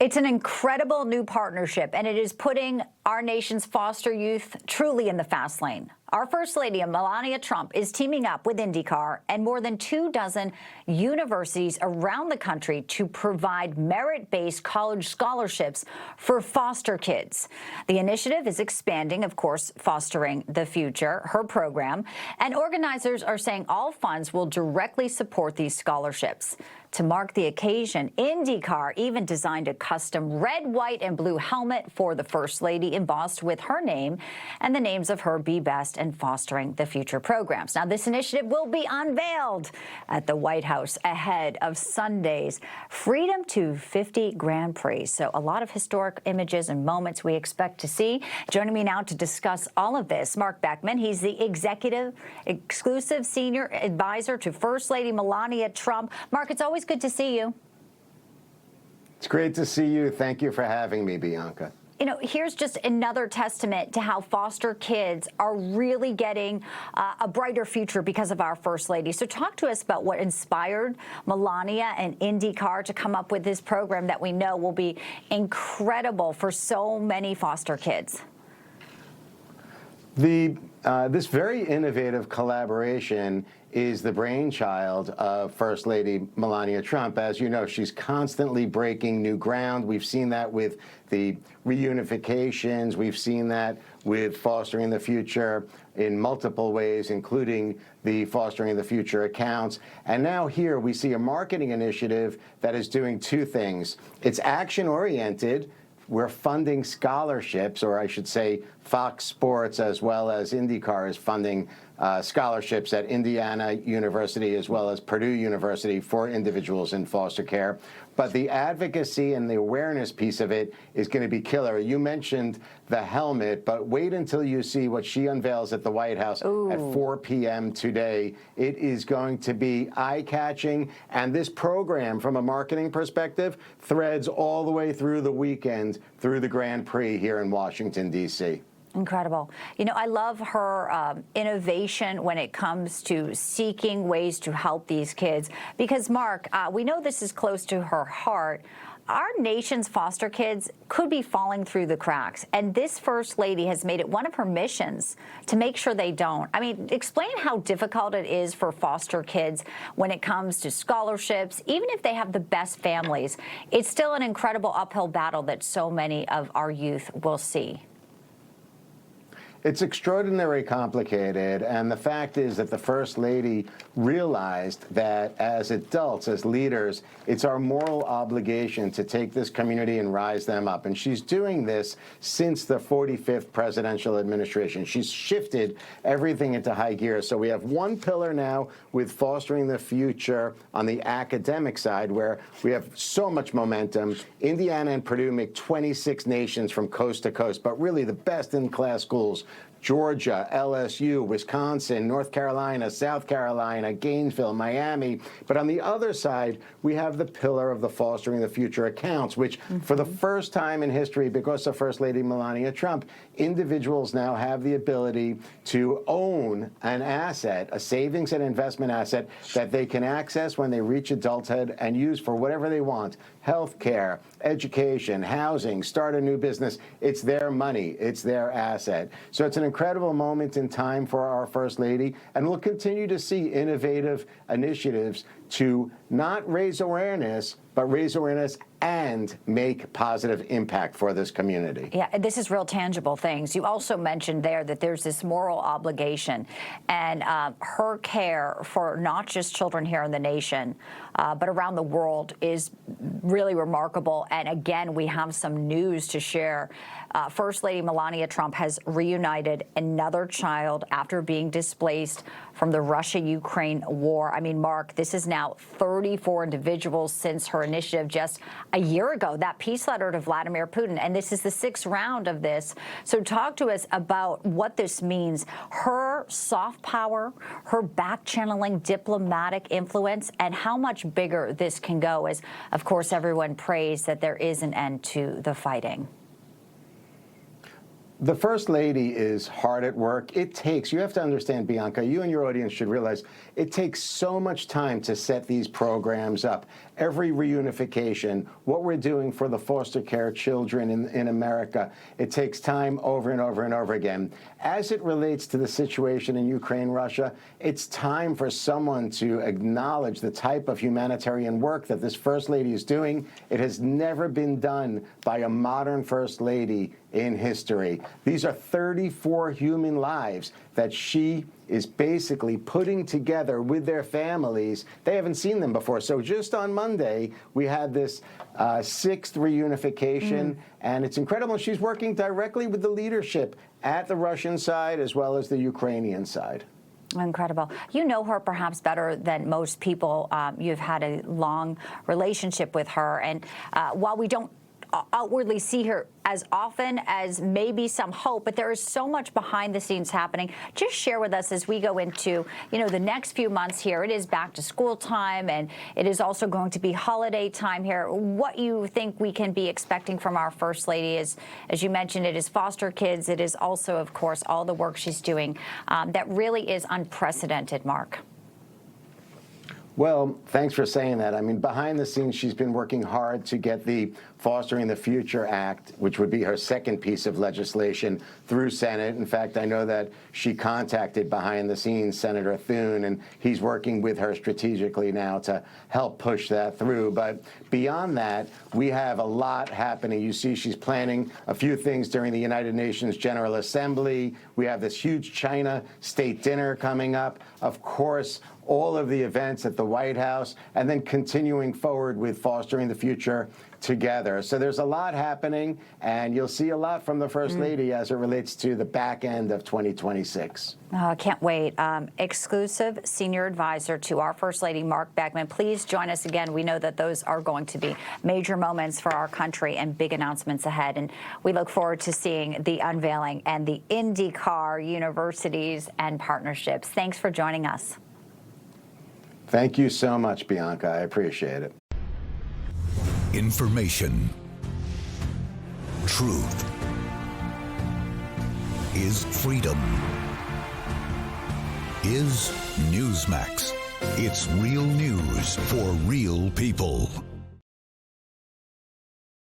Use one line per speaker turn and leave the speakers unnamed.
It's an incredible new partnership, and it is putting our nation's foster youth truly in the fast lane. Our First Lady, Melania Trump, is teaming up with IndyCar and more than 24 universities around the country to provide merit-based college scholarships for foster kids. The initiative is expanding, of course, Fostering the Future, her program, and organizers are saying all funds will directly support these scholarships. To mark the occasion, IndyCar even designed a custom red, white, and blue helmet for the First Lady embossed with her name and the names of her Be Best and Fostering the Future programs. Now, this initiative will be unveiled at the White House ahead of Sunday's Freedom to 50 Grand Prix. So a lot of historic images and moments we expect to see. Joining me now to discuss all of this, Marc Beckman. He's the exclusive senior advisor to First Lady Melania Trump. Marc, it's always good to see you.
It's great to see you. Thank you for having me, Bianca.
You know, here's just another testament to how foster kids are really getting a brighter future because of our First Lady. So talk to us about what inspired Melania and IndyCar to come up with this program that we know will be incredible for so many foster kids.
This very innovative collaboration is the brainchild of First Lady Melania Trump. As you know, she's constantly breaking new ground. We've seen that with the reunifications. We've seen that with Fostering the Future in multiple ways, including the Fostering the Future accounts. And now here we see a marketing initiative that is doing two things. It's action-oriented. We're funding scholarships, or I should say Fox Sports as well as IndyCar is funding scholarships at Indiana University as well as Purdue University for individuals in foster care. But the advocacy and the awareness piece of it is going to be killer. You mentioned the helmet, but wait until you see what she unveils at the White House at 4 p.m. today. It is going to be eye-catching, and this program, from a marketing perspective, threads all the way through the weekend, through the Grand Prix here in Washington, D.C.
Incredible. You know, I love her innovation when it comes to seeking ways to help these kids. Because, Marc, we know this is close to her heart. Our nation's foster kids could be falling through the cracks, and this First Lady has made it one of her missions to make sure they don't. I mean, explain how difficult it is for foster kids when it comes to scholarships. Even if they have the best families, it's still an incredible uphill battle that so many of our youth will see.
It's extraordinarily complicated, and the fact is that the First Lady realized that as adults, as leaders, it's our moral obligation to take this community and rise them up. And she's doing this since the 45th presidential administration. She's shifted everything into high gear. So we have one pillar now with Fostering the Future on the academic side, where we have so much momentum. Indiana and Purdue make 26 nations from coast to coast, but really the best-in-class schools. Georgia, LSU, Wisconsin, North Carolina, South Carolina, Gainesville, Miami. But on the other side, we have the pillar of the Fostering the Future accounts, which for the first time in history, because of First Lady Melania Trump, individuals now have the ability to own an asset, a savings and investment asset that they can access when they reach adulthood and use for whatever they want. Health care, education, housing, start a new business. It's their money. It's their asset. So it's an incredible moment in time for our First Lady, and we'll continue to see innovative initiatives to not raise awareness, but raise awareness and make positive impact for this community.
Yeah, this is real tangible things. You also mentioned there that there's this moral obligation, and her care for not just children here in the nation, but around the world is really remarkable. And again, we have some news to share. First Lady Melania Trump has reunited another child after being displaced from the Russia-Ukraine war. I mean, Marc, this is now 34 individuals since her initiative just a year ago, that peace letter to Vladimir Putin, and this is the 6th round of this. So talk to us about what this means, her soft power, her back-channeling diplomatic influence, and how much bigger this can go as, of course, everyone prays that there is an end to the fighting.
The First Lady is hard at work. You have to understand, Bianca, you and your audience should realize it takes so much time to set these programs up. Every reunification, what we're doing for the foster care children in America, it takes time over and over and over again. As it relates to the situation in Ukraine, Russia, it's time for someone to acknowledge the type of humanitarian work that this First Lady is doing. It has never been done by a modern First Lady in history. These are 34 human lives that she is basically putting together with their families. They haven't seen them before. So just on Monday, we had this sixth reunification, and it's incredible. She's working directly with the leadership at the Russian side as well as the Ukrainian side.
Incredible. You know her perhaps better than most people. You've had a long relationship with her. And while we don't outwardly see her as often as maybe some hope, but there is so much behind the scenes happening. Just share with us as we go into, the next few months here. It is back to school time, and it is also going to be holiday time here. What you think we can be expecting from our First Lady is, as you mentioned, it is foster kids. It is also, of course, all the work she's doing that really is unprecedented, Mark.
Well, thanks for saying that. I mean, behind the scenes, she's been working hard to get the Fostering the Future Act, which would be her second piece of legislation, through Senate. In fact, I know that she contacted behind the scenes Senator Thune, and he's working with her strategically now to help push that through. But beyond that, we have a lot happening. You see, she's planning a few things during the United Nations General Assembly. We have this huge China state dinner coming up. Of course, all of the events at the White House, and then continuing forward with Fostering the Future together. So there's a lot happening, and you'll see a lot from the First Lady as it relates to the back end of 2026.
Can't wait. Exclusive senior advisor to our First Lady, Marc Beckman. Please join us again. We know that those are going to be major moments for our country and big announcements ahead. And we look forward to seeing the unveiling and the IndyCar universities and partnerships. Thanks for joining us.
Thank you so much, Bianca. I appreciate it.
Information. Truth is freedom. Is Newsmax. It's real news for real people.